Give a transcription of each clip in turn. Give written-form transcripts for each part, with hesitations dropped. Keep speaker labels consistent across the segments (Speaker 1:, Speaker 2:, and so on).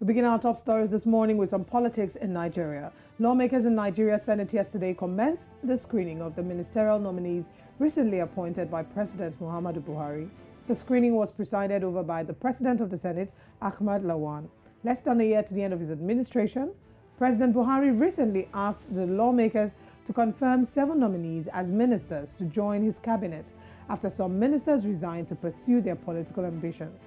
Speaker 1: We begin our top stories this morning with some politics in Nigeria. Lawmakers in Nigeria Senate yesterday commenced the screening of the ministerial nominees recently appointed by President Muhammadu Buhari. The screening was presided over by the President of the Senate, Ahmad Lawan. Less than a year to the end of his administration, President Buhari recently asked the lawmakers to confirm 7 nominees as ministers to join his cabinet after some ministers resigned to pursue their political ambitions.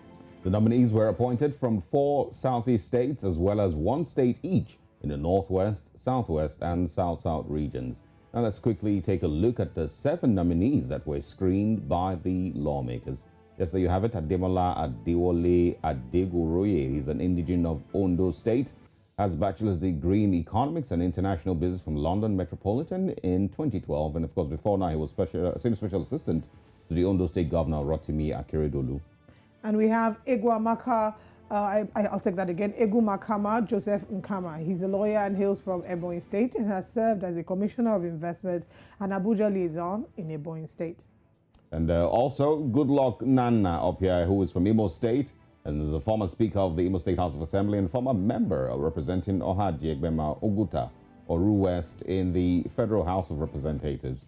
Speaker 2: The nominees were appointed from 4 southeast states as well as 1 state each in the northwest, southwest and south-south regions. Now let's quickly take a look at the 7 nominees that were screened by the lawmakers. Yes, there you have it. Ademola Adewole Adegoroye. He's an indigene of Ondo State, has bachelor's degree in economics and international business from London Metropolitan in 2012. And of course, before now, he was senior special assistant to the Ondo State Governor, Rotimi Akeredolu.
Speaker 1: And we have Egwamaka, I'll take that again, Egumakama Joseph Nkama. He's a lawyer and hails from Ebonyi State and has served as a Commissioner of Investment and Abuja Liaison in Ebonyi State. And
Speaker 2: also, Goodluck Nana up here, who is from Imo State and is a former Speaker of the Imo State House of Assembly and former member representing Ohaji Egbema Oguta, Oru West, in the Federal House of Representatives.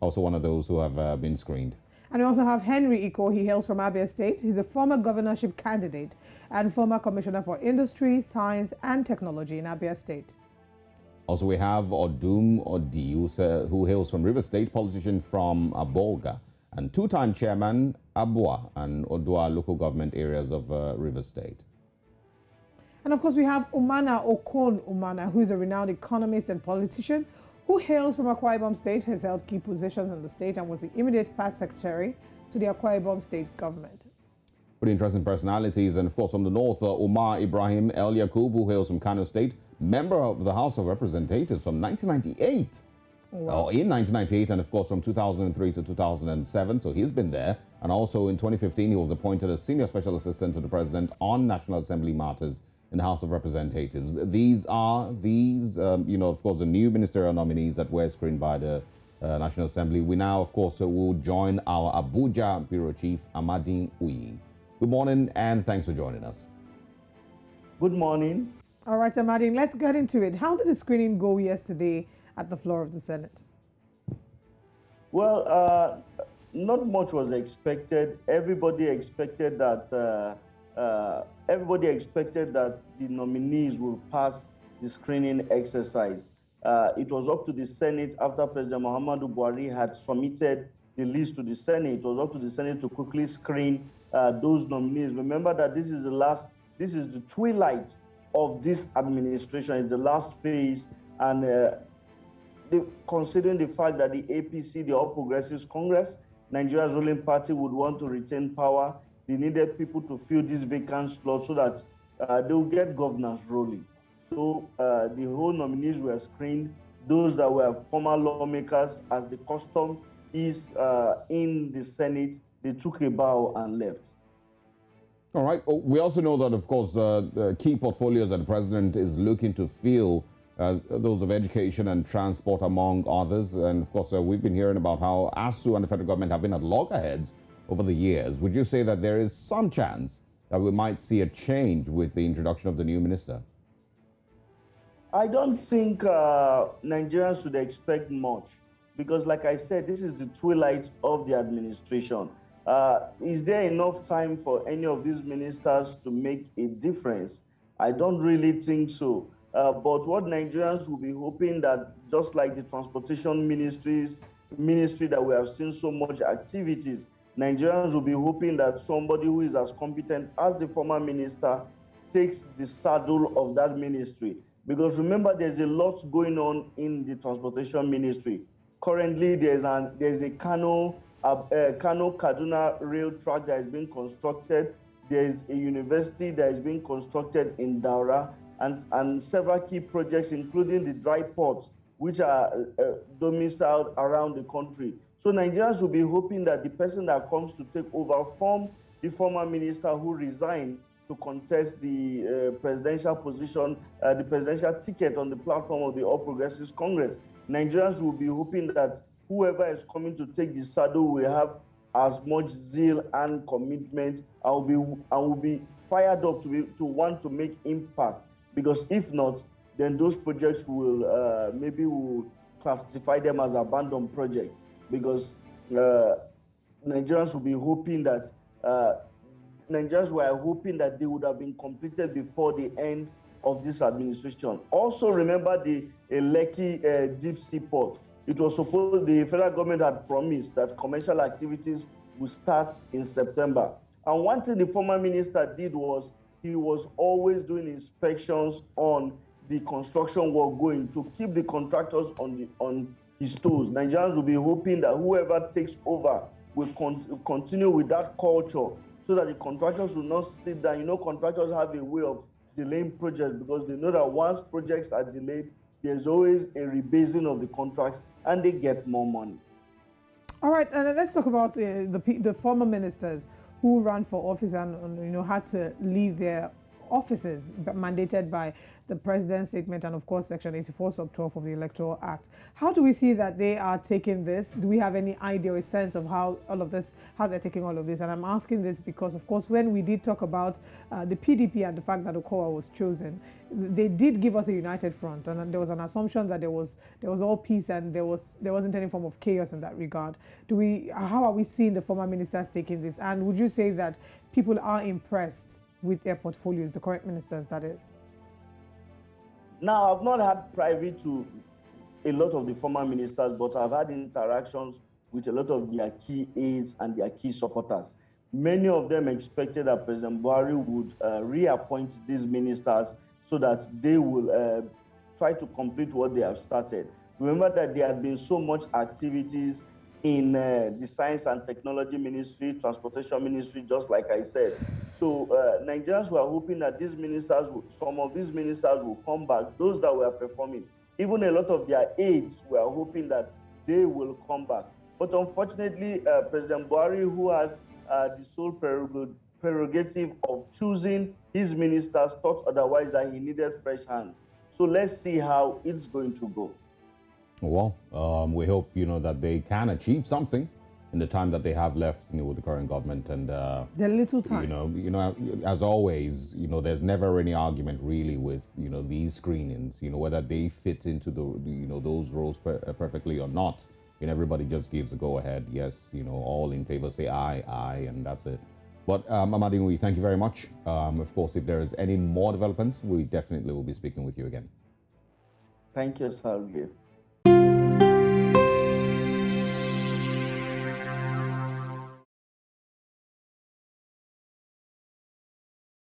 Speaker 2: Also one of those who have been screened.
Speaker 1: And we also have Henry Iko. He hails from Abia State. He's a former governorship candidate and former Commissioner for Industry, Science and Technology in Abia State.
Speaker 2: Also, we have Odum Odi, who hails from River State, politician from Abolga, and 2-time chairman Abua and Odua local government areas of River State.
Speaker 1: And of course, we have Umana Okon Umana, who is a renowned economist and politician who hails from Akwa Ibom State, has held key positions in the state and was the immediate past secretary to the Akwa Ibom State government.
Speaker 2: Pretty interesting personalities. And of course, from the north, Umar Ibrahim El Yakub, who hails from Kano State, member of the House of Representatives from 1998.
Speaker 1: Wow.
Speaker 2: In 1998, and of course from 2003 to 2007, so he's been there. And also in 2015, he was appointed as Senior Special Assistant to the President on National Assembly matters in the House of Representatives. These are of course, the new ministerial nominees that were screened by the National Assembly. We now, of course, will join our Abuja Bureau Chief, Amadi Uyi. Good morning, and thanks for joining us.
Speaker 3: Good morning.
Speaker 1: All right, Amadi, let's get into it. How did the screening go yesterday at the floor of the Senate?
Speaker 3: Well, not much was expected. Everybody expected that the nominees will pass the screening exercise. It was up to the Senate after President Muhammadu Buhari had submitted the list to the Senate. It was up to the Senate to quickly screen those nominees. Remember that this is the twilight of this administration. It's the last phase, and considering the fact that the APC, the All Progressives Congress, Nigeria's ruling party, would want to retain power, they needed people to fill these vacant slots so that they will get governance rolling. So the whole nominees were screened. Those that were former lawmakers, as the custom is in the Senate, they took a bow and left.
Speaker 2: All right. We also know that, of course, the key portfolios that the president is looking to fill, those of education and transport, among others. And of course, we've been hearing about how ASU and the federal government have been at loggerheads over the years. Would you say that there is some chance that we might see a change with the introduction of the new minister?
Speaker 3: I don't think Nigerians should expect much because, like I said, this is the twilight of the administration. Is there enough time for any of these ministers to make a difference? I don't really think so. But what Nigerians will be hoping that, just like the transportation ministry that we have seen so much activities, Nigerians will be hoping that somebody who is as competent as the former minister takes the saddle of that ministry. Because remember, there's a lot going on in the transportation ministry. Currently, there's a Kano-Kaduna rail track that is being constructed. There's a university that is being constructed in Daura, and several key projects, including the dry ports, which are domiciled around the country. So Nigerians will be hoping that the person that comes to take over from the former minister who resigned to contest the presidential position, the presidential ticket on the platform of the All Progressives Congress, Nigerians will be hoping that whoever is coming to take the saddle will have as much zeal and commitment and will be fired up to want to make impact, because if not, then those projects will maybe will classify them as abandoned projects, because Nigerians will be hoping that Nigerians were hoping that they would have been completed before the end of this administration. Also, remember the Lekki deep sea port. It was supposed, the federal government had promised that commercial activities would start in September. And one thing the former minister did was he was always doing inspections on the construction work going to keep the contractors on his toes. Nigerians will be hoping that whoever takes over will continue with that culture, so that the contractors will not sit down. You know, contractors have a way of delaying projects because they know that once projects are delayed, there's always a rebasing of the contracts and they get more money.
Speaker 1: All right, and let's talk about the former ministers who ran for office and had to leave their offices mandated by the president's statement and, of course, Section 84 sub 12 of the Electoral Act. How do we see that they are taking this? Do we have any idea or sense of how they're taking all of this? And I'm asking this because, of course, when we did talk about the PDP and the fact that Okowa was chosen, they did give us a united front, and there was an assumption that there was all peace and there wasn't any form of chaos in that regard. How are we seeing the former ministers taking this? And would you say that people are impressed with their portfolios, the current ministers, that is?
Speaker 3: Now, I've not had private to a lot of the former ministers, but I've had interactions with a lot of their key aides and their key supporters. Many of them expected that President Buhari would reappoint these ministers so that they will try to complete what they have started. Remember that there had been so much activities in the Science and Technology Ministry, Transportation Ministry, just like I said. So Nigerians were hoping that these ministers, some of these ministers will come back, those that were performing. Even a lot of their aides were hoping that they will come back. But unfortunately, President Buhari, who has the sole prerogative of choosing his ministers, thought otherwise, that he needed fresh hands. So let's see how it's going to go.
Speaker 2: Well, we hope, that they can achieve something in the time that they have left, with the current government. And
Speaker 1: the little time.
Speaker 2: As always, there's never any argument really with, these screenings, whether they fit into those roles perfectly or not. Everybody just gives the go-ahead. Yes, all in favor say aye, aye, and that's it. But Ahmad, we thank you very much. Of course, if there is any more developments, we definitely will be speaking with you again.
Speaker 3: Thank you, Salvi.